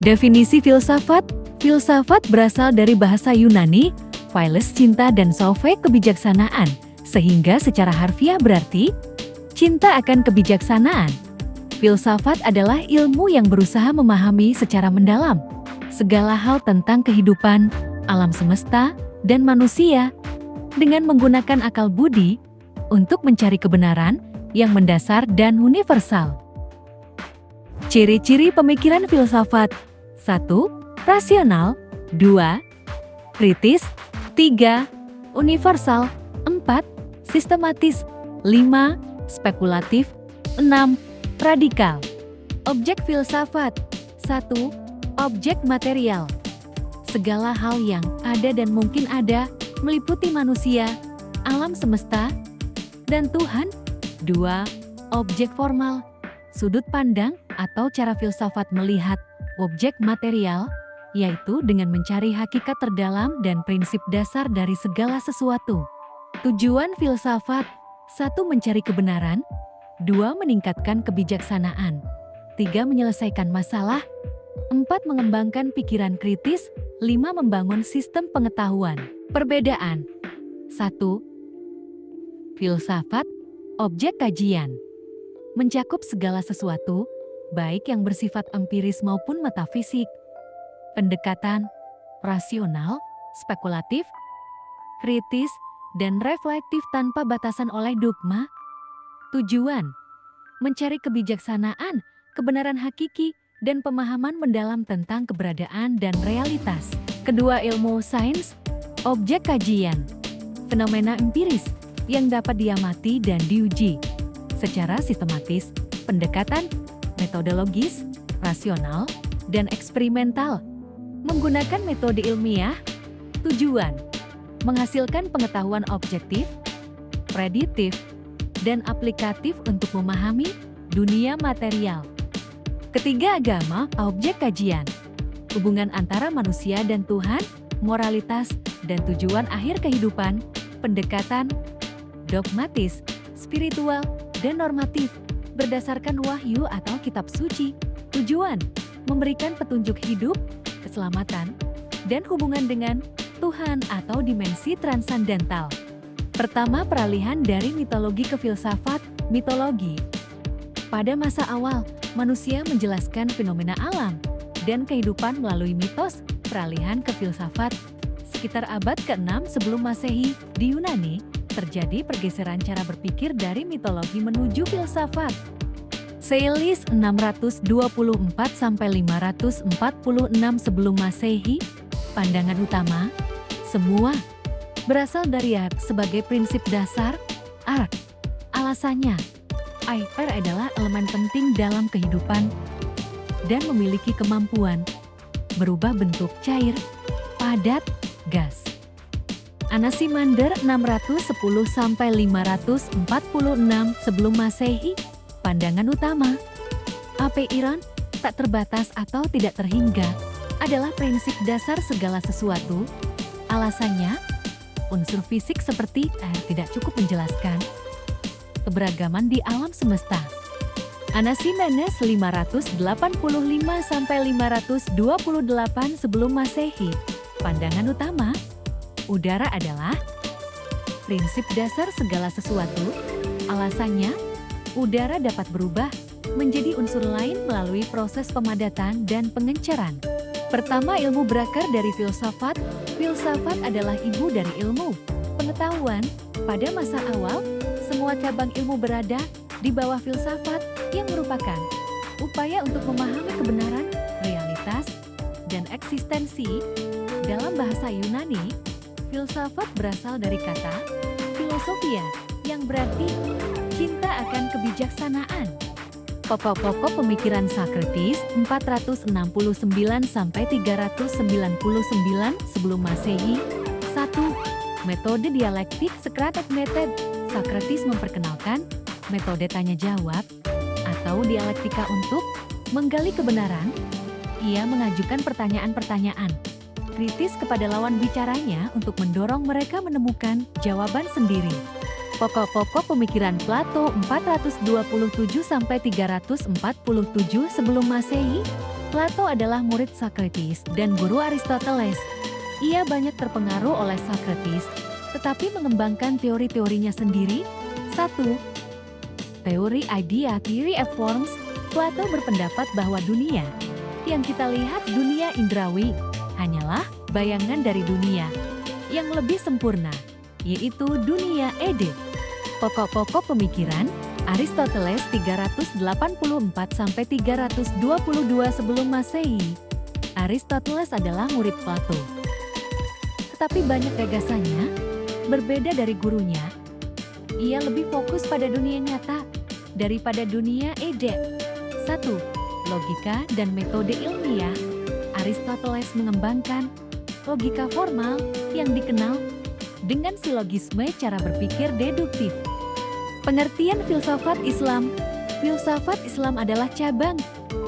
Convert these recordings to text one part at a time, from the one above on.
Definisi filsafat. Filsafat berasal dari bahasa Yunani, philos cinta dan sophe kebijaksanaan, sehingga secara harfiah berarti cinta akan kebijaksanaan. Filsafat adalah ilmu yang berusaha memahami secara mendalam segala hal tentang kehidupan, alam semesta, dan manusia dengan menggunakan akal budi untuk mencari kebenaran yang mendasar dan universal. Ciri-ciri pemikiran filsafat: 1. Rasional. 2. Kritis. 3. Universal. 4. Sistematis. 5. Spekulatif. 6. Radikal. Objek filsafat. 1. Objek material. Segala hal yang ada dan mungkin ada, meliputi manusia, alam semesta, dan Tuhan. 2. Objek formal. Sudut pandang atau cara filsafat melihat objek material, yaitu dengan mencari hakikat terdalam dan prinsip dasar dari segala sesuatu. Tujuan filsafat: 1. Mencari kebenaran. 2. Meningkatkan kebijaksanaan. 3. Menyelesaikan masalah. 4. Mengembangkan pikiran kritis. 5. Membangun sistem pengetahuan. Perbedaan: 1. Filsafat, objek kajian, mencakup segala sesuatu, baik yang bersifat empiris maupun metafisik. Pendekatan rasional, spekulatif, kritis, dan reflektif tanpa batasan oleh dogma. Tujuan: mencari kebijaksanaan, kebenaran hakiki, dan pemahaman mendalam tentang keberadaan dan realitas. Kedua ilmu sains, objek kajian, fenomena empiris yang dapat diamati dan diuji secara sistematis, pendekatan metodologis, rasional, dan eksperimental, menggunakan metode ilmiah. Tujuan: menghasilkan pengetahuan objektif, prediktif, dan aplikatif untuk memahami dunia material. Ketiga agama, objek kajian, hubungan antara manusia dan Tuhan, moralitas, dan tujuan akhir kehidupan, pendekatan dogmatis, spiritual, dan normatif, berdasarkan wahyu atau kitab suci. Tujuan: memberikan petunjuk hidup, keselamatan, dan hubungan dengan Tuhan atau dimensi transandental. Pertama, peralihan dari mitologi ke filsafat. Mitologi. Pada masa awal, manusia menjelaskan fenomena alam dan kehidupan melalui mitos. Peralihan ke filsafat. Sekitar abad ke-6 sebelum Masehi, di Yunani, terjadi pergeseran cara berpikir dari mitologi menuju filsafat. Seilis 624–546 sebelum Masehi, pandangan utama, semua berasal dari Air sebagai prinsip dasar. Ark. Alasannya, air adalah elemen penting dalam kehidupan dan memiliki kemampuan berubah bentuk cair, padat, gas. Anaximander 610–546 sebelum Masehi, pandangan utama, apeiron, tak terbatas atau tidak terhingga, adalah prinsip dasar segala sesuatu. Alasannya, unsur fisik seperti air tidak cukup menjelaskan keberagaman di alam semesta. Anaximenes 585–528 sebelum Masehi, pandangan utama, udara adalah prinsip dasar segala sesuatu. Alasannya, udara dapat berubah menjadi unsur lain melalui proses pemadatan dan pengenceran. Pertama, ilmu berakar dari filsafat. Filsafat adalah ibu dari ilmu pengetahuan. Pada masa awal, semua cabang ilmu berada di bawah filsafat yang merupakan upaya untuk memahami kebenaran, realitas, dan eksistensi. Dalam bahasa Yunani, filsafat berasal dari kata filosofia yang berarti cinta akan kebijaksanaan. Pokok-pokok pemikiran Socrates 469–399 sebelum Masehi. 1. Metode dialektik Socratic Method. Socrates memperkenalkan metode tanya jawab atau dialektika untuk menggali kebenaran. Ia mengajukan pertanyaan-pertanyaan kritis kepada lawan bicaranya untuk mendorong mereka menemukan jawaban sendiri. Pokok-pokok pemikiran Plato 427–347 sebelum Masehi. Plato adalah murid Socrates dan guru Aristoteles. Ia banyak terpengaruh oleh Socrates, tetapi mengembangkan teori-teorinya sendiri. 1. Teori idea, theory of forms. Plato berpendapat bahwa dunia yang kita lihat, dunia indrawi, hanyalah bayangan dari dunia yang lebih sempurna, yaitu dunia ide. Pokok-pokok pemikiran Aristoteles 384–322 sebelum Masehi. Aristoteles adalah murid Plato. Tetapi banyak gagasannya berbeda dari gurunya. Ia lebih fokus pada dunia nyata daripada dunia ide. 1. Logika dan metode ilmiah. Aristoteles mengembangkan logika formal yang dikenal dengan silogisme, cara berpikir deduktif. Pengertian filsafat Islam. Filsafat Islam adalah cabang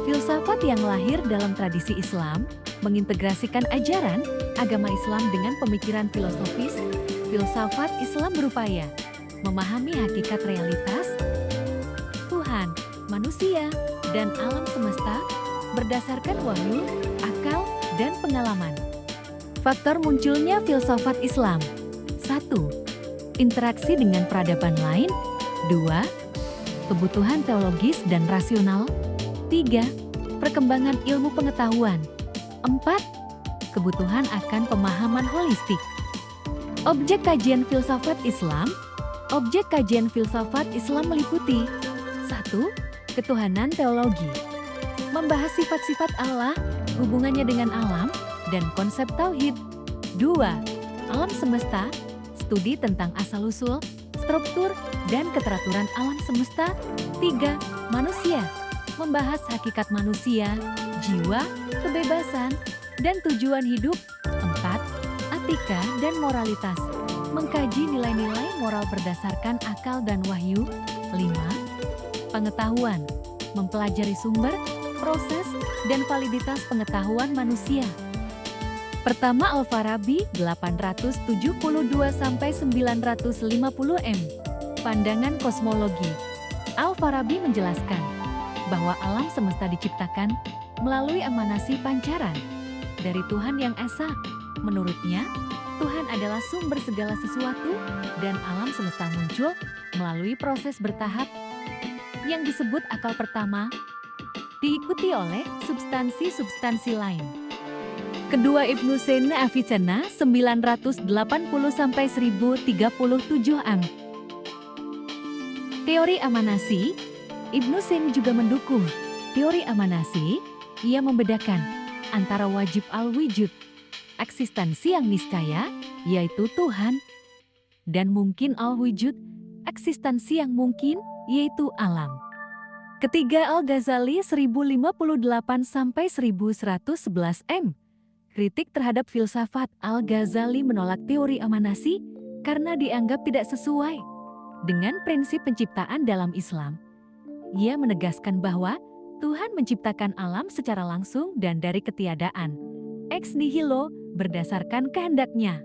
filsafat yang lahir dalam tradisi Islam, mengintegrasikan ajaran agama Islam dengan pemikiran filosofis. Filsafat Islam berupaya memahami hakikat realitas Tuhan, manusia, dan alam semesta berdasarkan wahyu, akal, dan pengalaman. Faktor munculnya filsafat Islam. 1. Interaksi dengan peradaban lain. 2. Kebutuhan teologis dan rasional. 3. Perkembangan ilmu pengetahuan. 4. Kebutuhan akan pemahaman holistik. Objek kajian filsafat Islam. Objek kajian filsafat Islam meliputi 1. Ketuhanan teologi. Membahas sifat-sifat Allah, hubungannya dengan alam, dan konsep tauhid. 2. Alam semesta. Studi tentang asal-usul, struktur, dan keteraturan alam semesta. 3. Manusia. Membahas hakikat manusia, jiwa, kebebasan, dan tujuan hidup. 4. Etika dan moralitas. Mengkaji nilai-nilai moral berdasarkan akal dan wahyu. 5. Pengetahuan. Mempelajari sumber, proses, dan validitas pengetahuan manusia. Pertama, Al-Farabi 872–950 m. Pandangan kosmologi. Al-Farabi menjelaskan bahwa alam semesta diciptakan melalui emanasi pancaran dari Tuhan Yang Esa. Menurutnya, Tuhan adalah sumber segala sesuatu dan alam semesta muncul melalui proses bertahap yang disebut akal pertama, diikuti oleh substansi-substansi lain. Kedua, Ibnu Sina Avicenna 980–1037 am. Teori amanasi. Ibnu Sina juga mendukung teori amanasi. Ia membedakan antara wajib al-wujud, eksistensi yang niscaya, yaitu Tuhan, dan mungkin al-wujud, eksistensi yang mungkin, yaitu alam. Ketiga, Al-Ghazali 1058–1111 m. Kritik terhadap filsafat. Al-Ghazali menolak teori amanasi karena dianggap tidak sesuai dengan prinsip penciptaan dalam Islam. Ia menegaskan bahwa Tuhan menciptakan alam secara langsung dan dari ketiadaan, ex nihilo, berdasarkan kehendaknya.